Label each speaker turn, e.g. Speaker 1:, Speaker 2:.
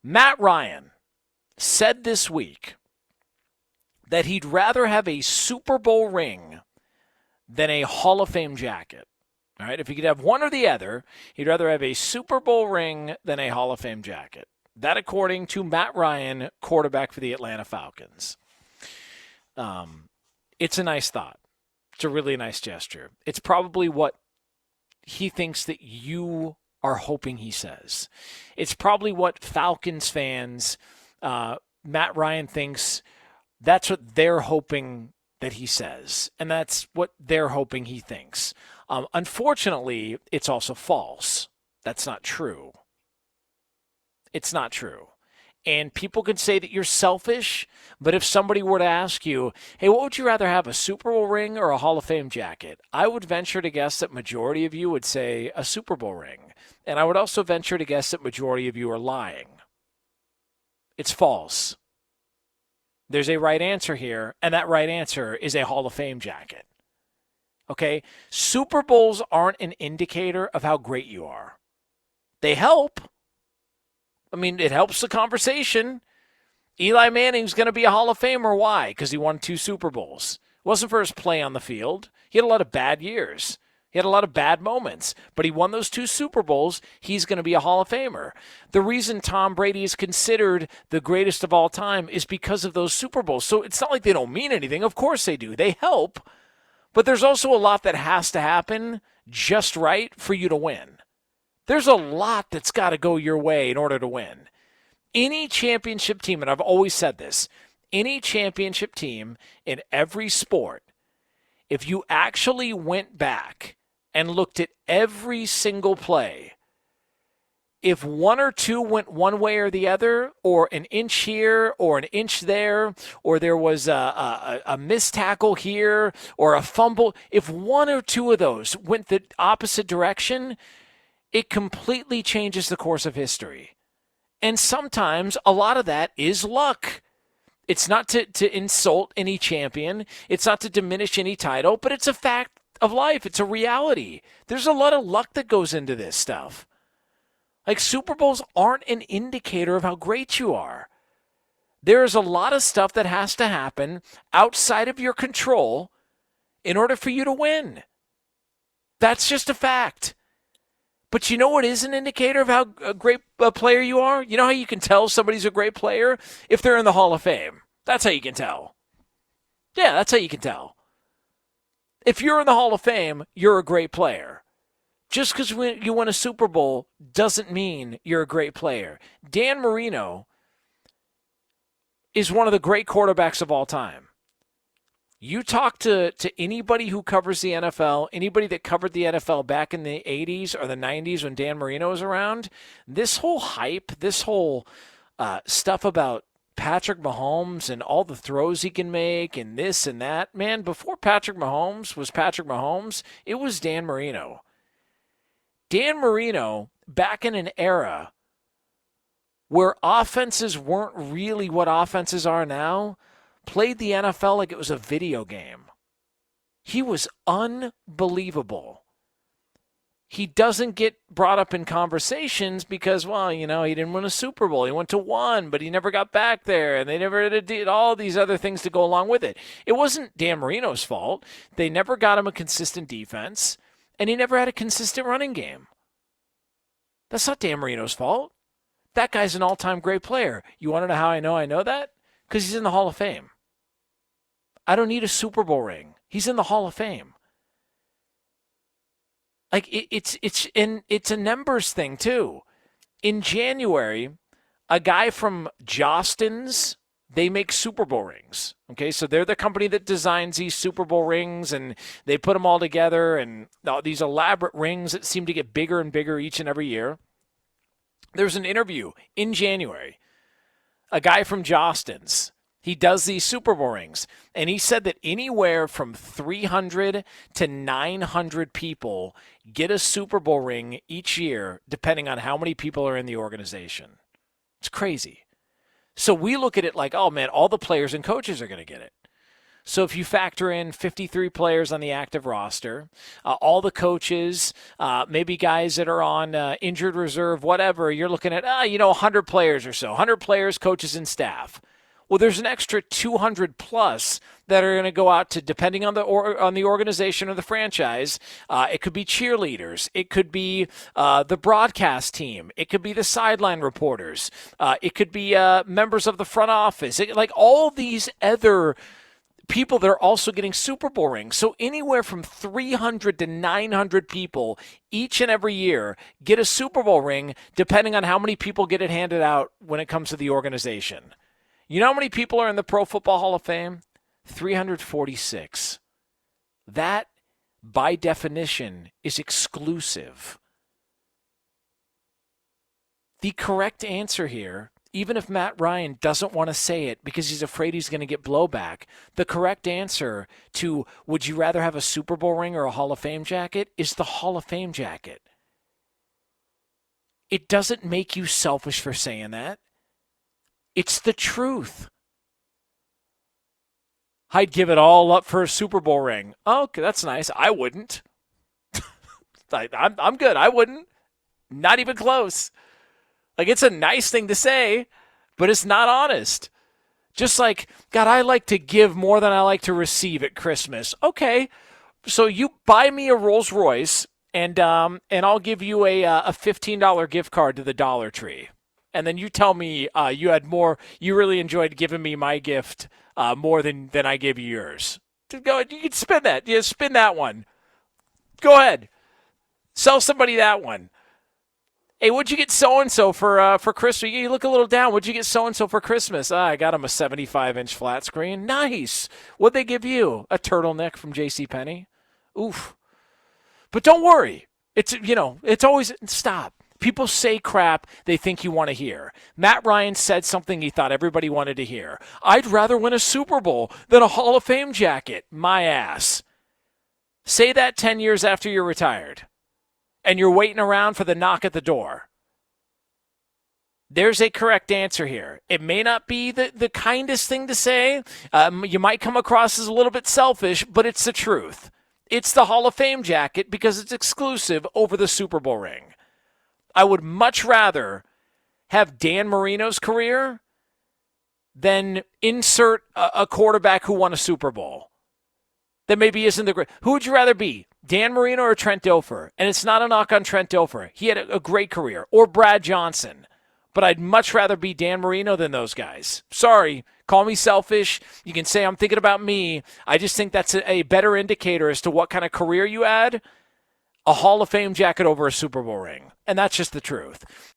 Speaker 1: Matt Ryan said this week that he'd rather have a Super Bowl ring than a Hall of Fame jacket. All right, if he could have one or the other, he'd rather have a Super Bowl ring than a Hall of Fame jacket. That, according to Matt Ryan, quarterback for the Atlanta Falcons. It's a nice thought. It's a really nice gesture. It's probably what he thinks that you are hoping he says. It's probably what Falcons fans, Matt Ryan thinks that's what they're hoping that he says. And that's what they're hoping he thinks. Unfortunately, it's also false. That's not true. It's not true. And people could say that you're selfish, but if somebody were to ask you, hey, what would you rather have, a Super Bowl ring or a Hall of Fame jacket? I would venture to guess that majority of you would say a Super Bowl ring. And I would also venture to guess that majority of you are lying. It's false. There's a right answer here, and that right answer is a Hall of Fame jacket. Okay? Super Bowls aren't an indicator of how great you are. They help. I mean, it helps the conversation. Eli Manning's going to be a Hall of Famer. Why? Because he won 2 Super Bowls. It wasn't for his play on the field. He had a lot of bad years. He had a lot of bad moments. But he won those 2 Super Bowls. He's going to be a Hall of Famer. The reason Tom Brady is considered the greatest of all time is because of those Super Bowls. So it's not like they don't mean anything. Of course they do. They help. But there's also a lot that has to happen just right for you to win. There's a lot that's got to go your way in order to win. Any championship team, and I've always said this, any championship team in every sport, if you actually went back and looked at every single play, if 1 or 2 went one way or the other, or an inch here or an inch there, or there was a missed tackle here or a fumble, if 1 or 2 of those went the opposite direction, it completely changes the course of history. And sometimes a lot of that is luck. It's not to insult any champion. It's not to diminish any title, but it's a fact of life. It's a reality. There's a lot of luck that goes into this stuff. Like, Super Bowls aren't an indicator of how great you are. There's a lot of stuff that has to happen outside of your control in order for you to win. That's just a fact. But you know what is an indicator of how great a player you are? You know how you can tell somebody's a great player? If they're in the Hall of Fame. That's how you can tell. Yeah, that's how you can tell. If you're in the Hall of Fame, you're a great player. Just because you win a Super Bowl doesn't mean you're a great player. Dan Marino is one of the great quarterbacks of all time. You talk to anybody who covers the NFL, anybody that covered the NFL back in the 80s or the 90s when Dan Marino was around, this whole hype, this whole stuff about Patrick Mahomes and all the throws he can make and this and that, man, before Patrick Mahomes was Patrick Mahomes, it was Dan Marino. Dan Marino, back in an era where offenses weren't really what offenses are now, played the NFL like it was a video game. He was unbelievable. He doesn't get brought up in conversations because, well, you know, he didn't win a Super Bowl. He went to 1, but he never got back there, and they never did all these other things to go along with it. It wasn't Dan Marino's fault. They never got him a consistent defense, and he never had a consistent running game. That's not Dan Marino's fault. That guy's an all-time great player. You want to know how I know that? Because he's in the Hall of Fame. I don't need a Super Bowl ring. He's in the Hall of Fame. Like, it's a numbers thing too. In January, a guy from Jostens, they make Super Bowl rings. Okay, so they're the company that designs these Super Bowl rings, and they put them all together, and these elaborate rings that seem to get bigger and bigger each and every year. There's an interview in January. A guy from Jostens, he does these Super Bowl rings, and he said that anywhere from 300 to 900 people get a Super Bowl ring each year, depending on how many people are in the organization. It's crazy. So we look at it like, oh, man, all the players and coaches are going to get it. So if you factor in 53 players on the active roster, all the coaches, maybe guys that are on injured reserve, whatever, you're looking at, 100 players or so, 100 players, coaches, and staff. Well, there's an extra 200 plus that are going to go out to, depending on the organization or the franchise. It could be cheerleaders. It could be the broadcast team. It could be the sideline reporters. It could be members of the front office. Like all these other people that are also getting Super Bowl rings. So anywhere from 300 to 900 people each and every year get a Super Bowl ring, depending on how many people get it handed out when it comes to the organization. You know how many people are in the Pro Football Hall of Fame? 346. That, by definition, is exclusive. The correct answer here, even if Matt Ryan doesn't want to say it because he's afraid he's going to get blowback, the correct answer to would you rather have a Super Bowl ring or a Hall of Fame jacket is the Hall of Fame jacket. It doesn't make you selfish for saying that. It's the truth. I'd give it all up for a Super Bowl ring. Oh, okay, that's nice. I wouldn't. I'm good. I wouldn't. Not even close. Like, it's a nice thing to say, but it's not honest. Just like, God, I like to give more than I like to receive at Christmas. Okay, so you buy me a Rolls Royce, and I'll give you a $15 gift card to the Dollar Tree. And then you tell me you really enjoyed giving me my gift more than I gave you yours. Go ahead, you can spin that. Yeah, spin that one. Go ahead. Sell somebody that one. Hey, what'd you get so-and-so for Christmas? You look a little down. What'd you get so-and-so for Christmas? I got him a 75-inch flat screen. Nice. What'd they give you? A turtleneck from JCPenney. Oof. But don't worry. It's always, stop. People say crap they think you want to hear. Matt Ryan said something he thought everybody wanted to hear. I'd rather win a Super Bowl than a Hall of Fame jacket. My ass. Say that 10 years after you're retired and you're waiting around for the knock at the door. There's a correct answer here. It may not be the kindest thing to say. You might come across as a little bit selfish, but it's the truth. It's the Hall of Fame jacket because it's exclusive over the Super Bowl ring. I would much rather have Dan Marino's career than insert a quarterback who won a Super Bowl. That maybe isn't the great. Who would you rather be, Dan Marino or Trent Dilfer? And it's not a knock on Trent Dilfer. He had a great career. Or Brad Johnson. But I'd much rather be Dan Marino than those guys. Sorry, call me selfish. You can say I'm thinking about me. I just think that's a better indicator as to what kind of career you had. A Hall of Fame jacket over a Super Bowl ring. And that's just the truth.